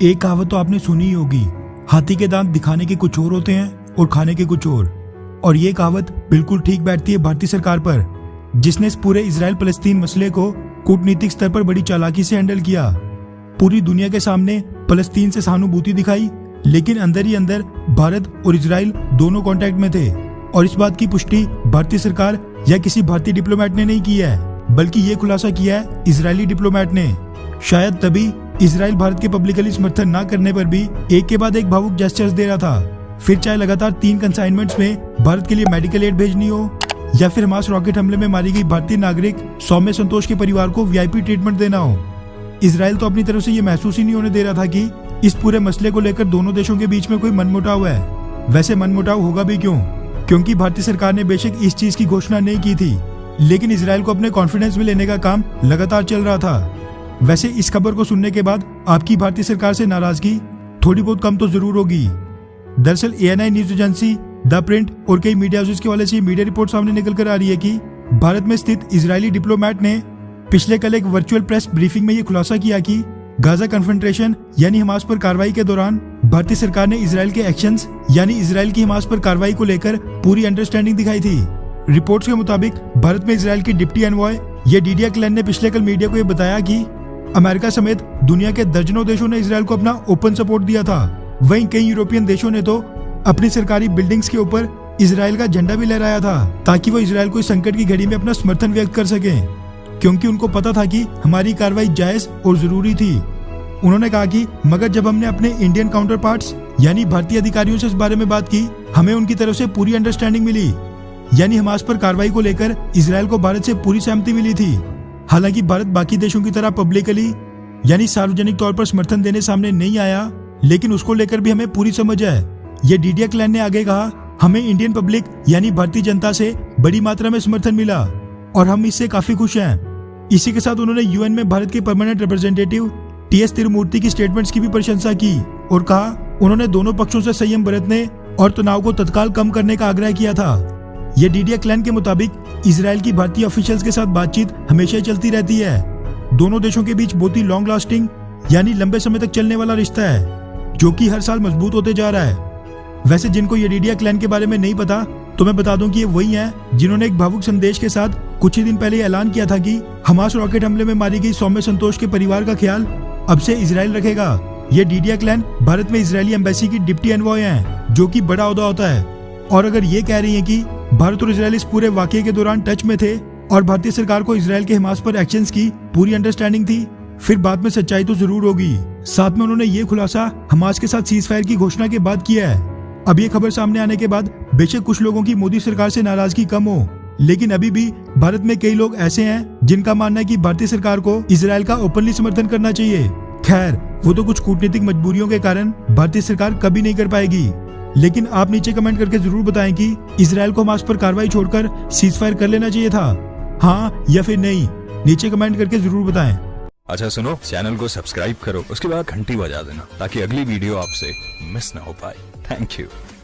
एक कहावत तो आपने सुनी ही होगी, हाथी के दांत दिखाने के कुछ और होते हैं और खाने के कुछ और ये कहावत बिल्कुल ठीक बैठती है भारतीय सरकार पर, जिसने इस पूरे इजराइल फलस्तीन मसले को कूटनीतिक स्तर पर बड़ी चालाकी से हैंडल किया। पूरी दुनिया के सामने फलस्तीन से सहानुभूति दिखाई, लेकिन अंदर ही अंदर भारत और इजराइल दोनों कॉन्टैक्ट में थे। और इस बात की पुष्टि भारतीय सरकार या किसी भारतीय डिप्लोमेट ने नहीं की है, बल्कि ये खुलासा किया है इजरायली डिप्लोमेट ने। शायद तभी इजराइल भारत के पब्लिकली समर्थन न करने पर भी एक के बाद एक भावुक जेस्चर्स दे रहा था। फिर चाहे लगातार 3 कंसाइनमेंट्स में भारत के लिए मेडिकल एड भेजनी हो, या फिर हमास रॉकेट हमले में मारी गई भारतीय नागरिक सौम्य संतोष के परिवार को वीआईपी ट्रीटमेंट देना हो, इजराइल तो अपनी तरफ से ये महसूस ही नहीं होने दे रहा था कि इस पूरे मसले को लेकर दोनों देशों के बीच में कोई मनमुटाव है। वैसे मनमुटाव होगा भी क्यों, क्योंकि भारतीय सरकार ने बेशक इस चीज की घोषणा नहीं की थी, लेकिन इजराइल को अपने कॉन्फिडेंस में लेने का काम लगातार चल रहा था। वैसे इस खबर को सुनने के बाद आपकी भारतीय सरकार से नाराजगी थोड़ी बहुत कम तो जरूर होगी। दरअसल ANI news agency, the print और कई मीडिया हाउसेस के हवाले से मीडिया रिपोर्ट सामने निकल कर आ रही है कि भारत में स्थित इजरायली डिप्लोमेट ने पिछले कल एक वर्चुअल प्रेस ब्रीफिंग में ये खुलासा किया कि गाजा कन्फ्रंट्रेशन यानी हमास पर कार्रवाई के दौरान भारतीय सरकार ने इजराइल के एक्शंस यानी इजराइल की हमास पर कार्रवाई को लेकर पूरी अंडरस्टैंडिंग दिखाई थी। रिपोर्ट्स के मुताबिक भारत में इजराइल की डिप्टी एनवॉय डिडिया क्लेन ने पिछले कल मीडिया को ये बताया कि अमेरिका समेत दुनिया के दर्जनों देशों ने इजराइल को अपना ओपन सपोर्ट दिया था। वहीं कई यूरोपियन देशों ने तो अपनी सरकारी बिल्डिंग्स के ऊपर इजराइल का झंडा भी लहराया था, ताकि वो इजराइल को इस संकट की घड़ी में अपना समर्थन व्यक्त कर सके, क्योंकि उनको पता था कि हमारी कार्रवाई जायज और जरूरी थी। उन्होंने कहा कि मगर जब हमने अपने इंडियन काउंटर पार्ट्स यानी भारतीय अधिकारियों से इस बारे में बात की, हमें उनकी तरफ से पूरी अंडरस्टैंडिंग मिली, यानी हमास पर कार्रवाई को लेकर इजराइल को भारत से पूरी सहमति मिली थी। हालांकि भारत बाकी देशों की तरह पब्लिकली यानी सार्वजनिक तौर पर समर्थन देने सामने नहीं आया, लेकिन उसको लेकर भी हमें पूरी समझ है। ये डिडिया क्लेन ने आगे कहा, हमें इंडियन पब्लिक यानी भारतीय जनता से बड़ी मात्रा में समर्थन मिला और हम इससे काफी खुश हैं। इसी के साथ उन्होंने UN में भारत के परमानेंट रिप्रेजेंटेटिव TS तिरुमूर्ति की स्टेटमेंट्स की भी प्रशंसा की और कहा उन्होंने दोनों पक्षों से संयम बरतने और तनाव को तत्काल कम करने का आग्रह किया था। ये डिडिया क्लेन के मुताबिक इजराइल की भारतीय ऑफिशियल्स के साथ बातचीत हमेशा ही चलती रहती है। दोनों देशों के बीच बहुत ही लॉन्ग लास्टिंग यानी लंबे समय तक चलने वाला रिश्ता है, जो कि हर साल मजबूत होते जा रहा है। वैसे जिनको ये डिडिया क्लेन के बारे में नहीं पता, तो मैं बता दूं कि ये वही हैं जिन्होंने एक भावुक संदेश के साथ कुछ ही दिन पहले ऐलान किया था कि हमास रॉकेट हमले में मारी गई सौम्य संतोष के परिवार का ख्याल अब से इजराइल रखेगा। ये डिडिया क्लेन भारत में इजरायली एम्बेसी की डिप्टी एनवॉय हैं, जो कि बड़ा ओहदा होता है। और अगर ये कह रही हैं कि भारत और इजराइल इस पूरे वाकये के दौरान टच में थे और भारतीय सरकार को इजराइल के हमास पर एक्शंस की पूरी अंडरस्टैंडिंग थी, फिर बात में सच्चाई तो जरूर होगी। साथ में उन्होंने ये खुलासा हमास के साथ सीज फायर की घोषणा के बाद किया है। अब ये खबर सामने आने के बाद बेशक कुछ लोगों की मोदी सरकार से नाराजगी कम हो, लेकिन अभी भी भारत में कई लोग ऐसे हैं जिनका मानना है कि भारतीय सरकार को इजराइल का ओपनली समर्थन करना चाहिए। खैर, वो तो कुछ कूटनीतिक मजबूरियों के कारण भारतीय सरकार कभी नहीं कर पाएगी, लेकिन आप नीचे कमेंट करके जरूर बताएं कि इजराइल को हमास पर कार्रवाई छोड़कर सीज फायर कर लेना चाहिए था, हाँ या फिर नहीं। नीचे कमेंट करके जरूर बताएं। अच्छा सुनो, चैनल को सब्सक्राइब करो, उसके बाद घंटी बजा देना ताकि अगली वीडियो आपसे मिस ना हो पाए। Thank you.